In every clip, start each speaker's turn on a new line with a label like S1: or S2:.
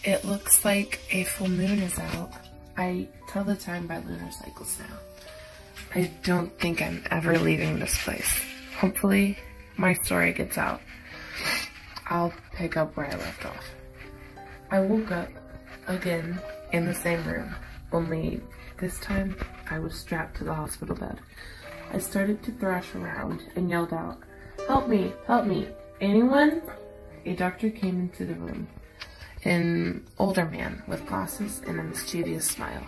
S1: It looks like a full moon is out. I tell the time by lunar cycles now. I don't think I'm ever leaving this place. Hopefully, my story gets out. I'll pick up where I left off. I woke up again in the same room, only this time I was strapped to the hospital bed. I started to thrash around and yelled out, "Help me! Help me! Anyone?" A doctor came into the room. An older man with glasses and a mischievous smile.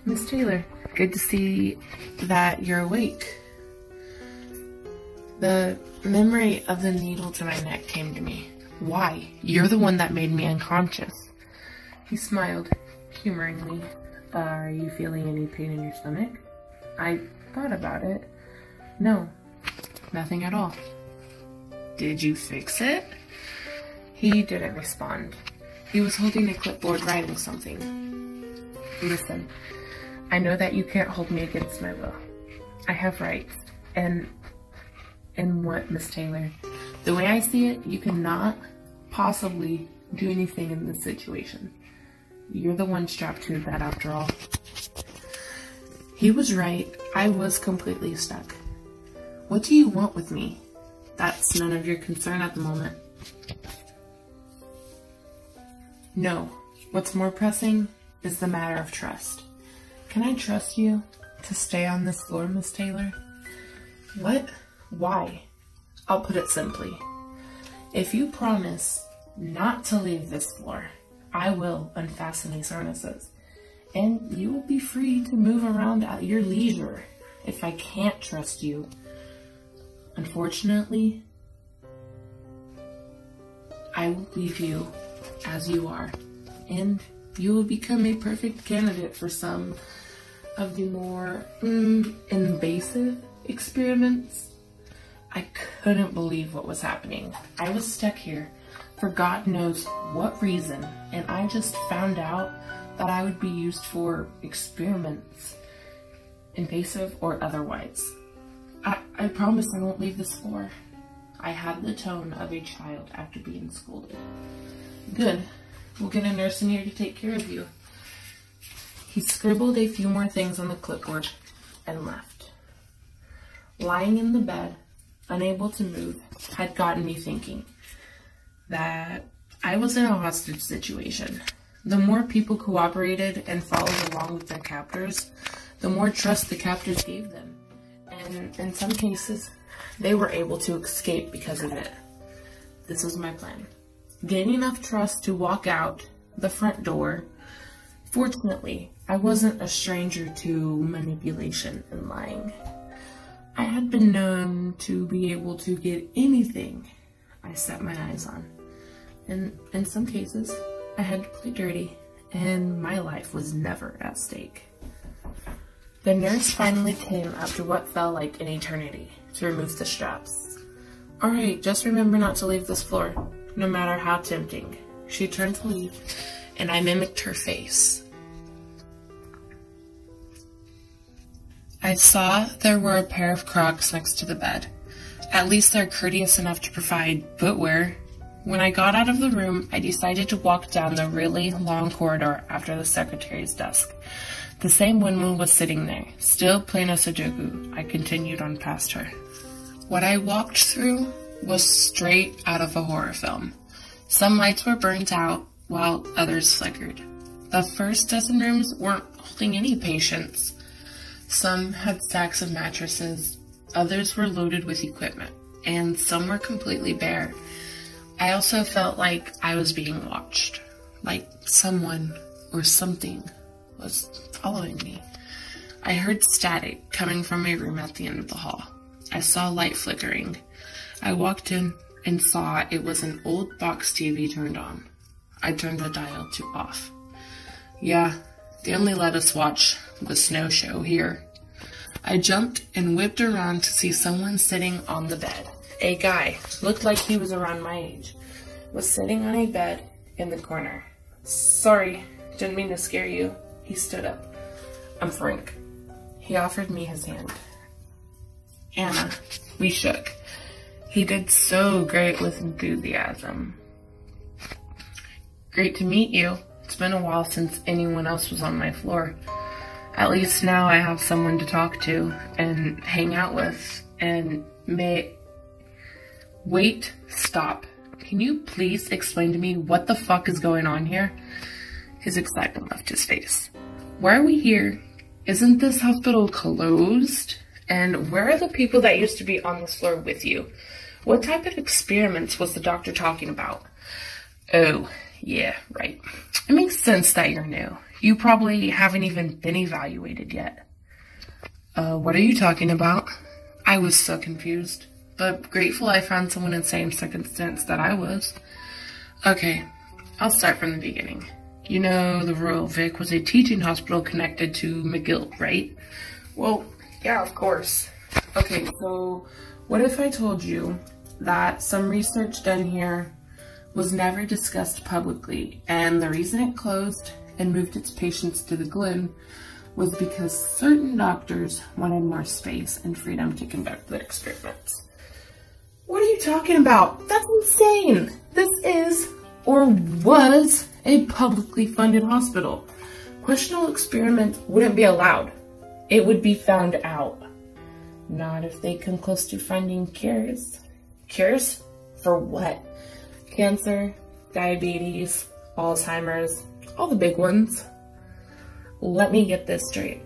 S1: "Miss Taylor, good to see that you're awake." The memory of the needle to my neck came to me. "Why? You're the one that made me unconscious." He smiled humoringly. "Are you feeling any pain in your stomach?" I thought about it. "No, nothing at all." "Did you fix it?" He didn't respond. He was holding a clipboard writing something. "Listen, I know that you can't hold me against my will. I have rights. And what, Miss Taylor? The way I see it, you cannot possibly do anything in this situation. You're the one strapped to the bed after all." He was right. I was completely stuck. "What do you want with me?" "That's none of your concern at the moment." "No. What's more pressing is the matter of trust. Can I trust you to stay on this floor, Miss Taylor?" "What? Why?" "I'll put it simply. If you promise not to leave this floor, I will unfasten these harnesses, and you will be free to move around at your leisure. If I can't trust you, unfortunately, I will leave you as you are, and you will become a perfect candidate for some of the more invasive experiments." I couldn't believe what was happening. I was stuck here for God knows what reason, and I just found out that I would be used for experiments, invasive or otherwise. I promise I won't leave this floor." I had the tone of a child after being scolded. "Good. We'll get a nurse in here to take care of you." He scribbled a few more things on the clipboard and left. Lying in the bed, unable to move, had gotten me thinking that I was in a hostage situation. The more people cooperated and followed along with their captors, the more trust the captors gave them. And in some cases, they were able to escape because of it. This was my plan. Gain enough trust to walk out the front door. Fortunately, I wasn't a stranger to manipulation and lying. I had been known to be able to get anything I set my eyes on. And in some cases, I had to play dirty, and my life was never at stake. The nurse finally came after what felt like an eternity to remove the straps. "All right, just remember not to leave this floor, no matter how tempting." She turned to leave, and I mimicked her face. I saw there were a pair of Crocs next to the bed. At least they're courteous enough to provide footwear. When I got out of the room, I decided to walk down the really long corridor after the secretary's desk. The same woman was sitting there, still playing a Sudoku. I continued on past her. What I walked through was straight out of a horror film. Some lights were burnt out, while others flickered. The first dozen rooms weren't holding any patients. Some had stacks of mattresses, others were loaded with equipment, and some were completely bare. I also felt like I was being watched, like someone or something was following me. I heard static coming from a room at the end of the hall. I saw light flickering. I walked in and saw it was an old box TV turned on. I turned the dial to off. Yeah, they only let us watch the snow show here. I jumped and whipped around to see someone sitting on the bed. A guy, looked like he was around my age, was sitting on a bed in the corner. "Sorry, didn't mean to scare you." He stood up. "I'm Frank." He offered me his hand. "Anna." We shook. He did so great with enthusiasm. Great to meet you. It's been a while since anyone else was on my floor. At least now I have someone to talk to and hang out with. And Wait, stop. Can you please explain to me what the fuck is going on here? His excitement left his face. Why are we here? Isn't this hospital closed? And where are the people that used to be on this floor with you? What type of experiments was the doctor talking about? Oh, yeah, right. It makes sense that you're new. You probably haven't even been evaluated yet. What are you talking about? I was so confused, but grateful I found someone in the same circumstance that I was. Okay, I'll start from the beginning. You know the Royal Vic was a teaching hospital connected to McGill, right? Well, yeah, of course. Okay, so what if I told you that some research done here was never discussed publicly, and the reason it closed and moved its patients to the Glen was because certain doctors wanted more space and freedom to conduct their experiments? What are you talking about? That's insane! This is, or was, a publicly funded hospital. Questionable experiments wouldn't be allowed. It would be found out. Not if they come close to finding cures. Cures? For what? Cancer, diabetes, Alzheimer's, all the big ones. Let me get this straight.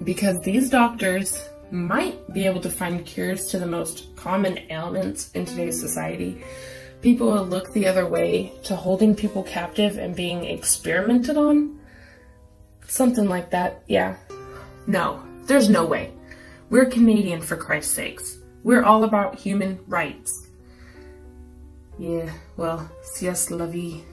S1: Because these doctors might be able to find cures to the most common ailments in today's society, people will look the other way to holding people captive and being experimented on? Something like that, yeah. No, there's no way. We're Canadian, for Christ's sakes. We're all about human rights. Yeah, well, sieste la vie.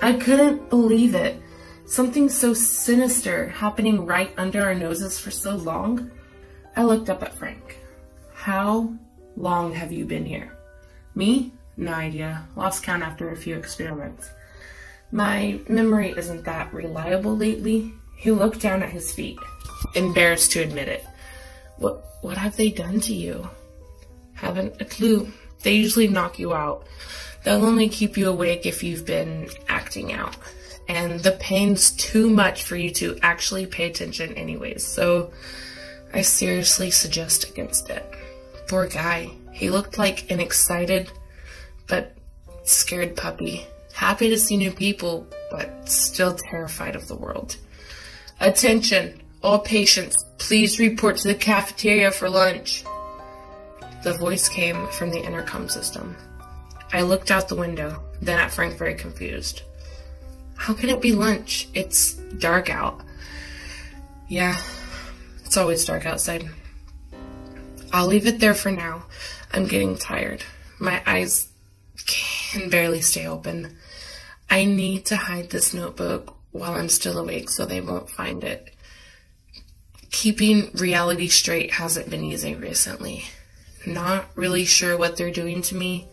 S1: I couldn't believe it. Something so sinister happening right under our noses for so long. I looked up at Frank. How long have you been here? Me? No idea. Lost count after a few experiments. My memory isn't that reliable lately. He looked down at his feet, embarrassed to admit it. What have they done to you? Haven't a clue. They usually knock you out. They'll only keep you awake if you've been acting out. And the pain's too much for you to actually pay attention anyways, so I seriously suggest against it. Poor guy. He looked like an excited but scared puppy. Happy to see new people, but still terrified of the world. Attention! All patients, please report to the cafeteria for lunch. The voice came from the intercom system. I looked out the window, then at Frank, very confused. How can it be lunch? It's dark out. Yeah, it's always dark outside. I'll leave it there for now. I'm getting tired. My eyes can barely stay open. I need to hide this notebook while I'm still awake so they won't find it. Keeping reality straight hasn't been easy recently. Not really sure what they're doing to me,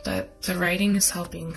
S1: but the writing is helping.